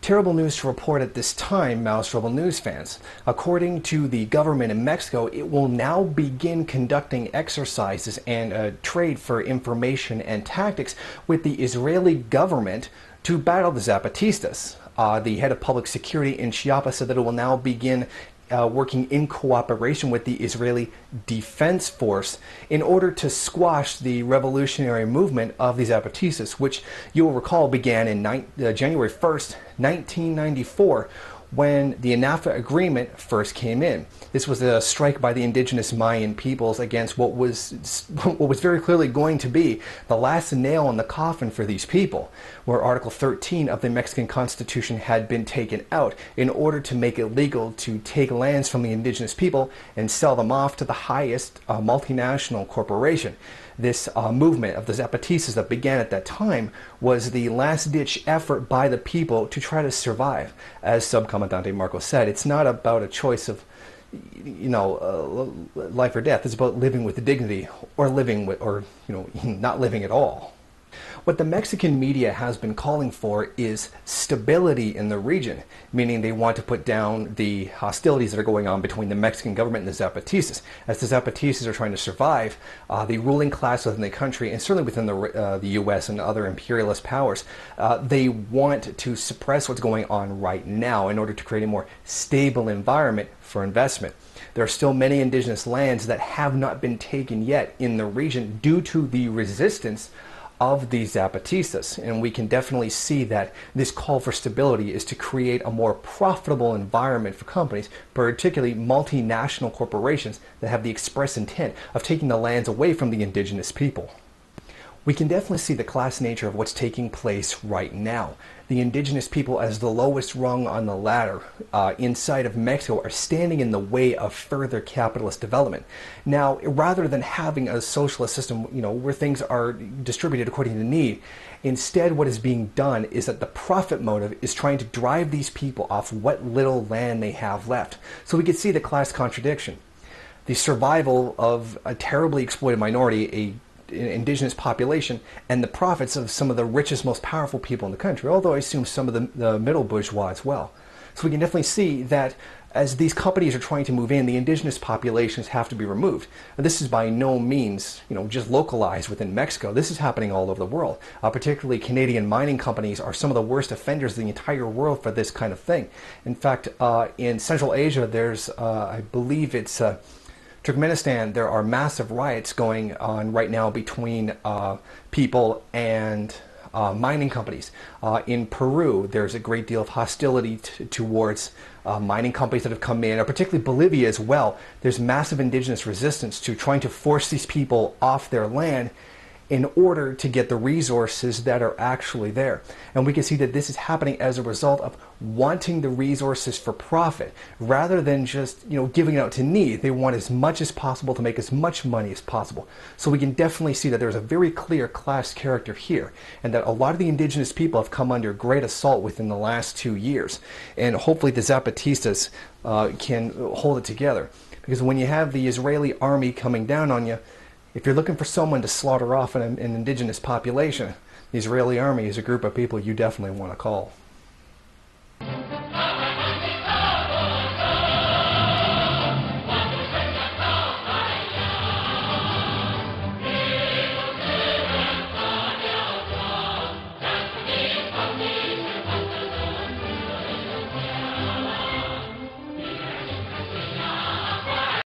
Terrible news to report at this time, Maoist Rebel News fans. According to the government in Mexico, it will now begin conducting exercises and trade for information and tactics with the Israeli government to battle the Zapatistas. The head of public security in Chiapas said that it will now begin working in cooperation with the Israeli Defense Force in order to squash the revolutionary movement of the Zapatistas, which you will recall began in January 1st, 1994, when the NAFTA agreement first came in. This was a strike by the indigenous Mayan peoples against what was very clearly going to be the last nail in the coffin for these people, where Article 13 of the Mexican Constitution had been taken out in order to make it legal to take lands from the indigenous people and sell them off to the highest multinational corporation. This movement of the Zapatistas that began at that time was the last-ditch effort by the people to try to survive. As Subcomandante Marcos said, it's not about a choice of, life or death. It's about living with dignity, or living with, or not living at all. What the Mexican media has been calling for is stability in the region, meaning they want to put down the hostilities that are going on between the Mexican government and the Zapatistas. As the Zapatistas are trying to survive, the ruling class within the country, and certainly within the U.S. and other imperialist powers, they want to suppress what's going on right now in order to create a more stable environment for investment. There are still many indigenous lands that have not been taken yet in the region due to the resistance of the Zapatistas, and we can definitely see that this call for stability is to create a more profitable environment for companies, particularly multinational corporations that have the express intent of taking the lands away from the indigenous people. We can definitely see the class nature of what's taking place right now. The indigenous people, as the lowest rung on the ladder inside of Mexico, are standing in the way of further capitalist development. Now, rather than having a socialist system, where things are distributed according to need, instead what is being done is that the profit motive is trying to drive these people off what little land they have left. So we can see the class contradiction. The survival of a terribly exploited minority, indigenous population, and the profits of some of the richest, most powerful people in the country, although I assume some of the middle bourgeois as well. So we can definitely see that as these companies are trying to move in, the indigenous populations have to be removed. And this is by no means, just localized within Mexico. This is happening all over the world. Particularly Canadian mining companies are some of the worst offenders in the entire world for this kind of thing. In fact, in Central Asia, there's, I believe it's Turkmenistan, there are massive riots going on right now between people and mining companies. In Peru, there's a great deal of hostility towards mining companies that have come in, or particularly Bolivia as well. There's massive indigenous resistance to trying to force these people off their land in order to get the resources that are actually there. And we can see that this is happening as a result of wanting the resources for profit, rather than just, giving it out to need. They want as much as possible to make as much money as possible. So we can definitely see that there's a very clear class character here, and that a lot of the indigenous people have come under great assault within the last 2 years. And hopefully the Zapatistas can hold it together. Because when you have the Israeli army coming down on you, if you're looking for someone to slaughter off an indigenous population, the Israeli army is a group of people you definitely want to call.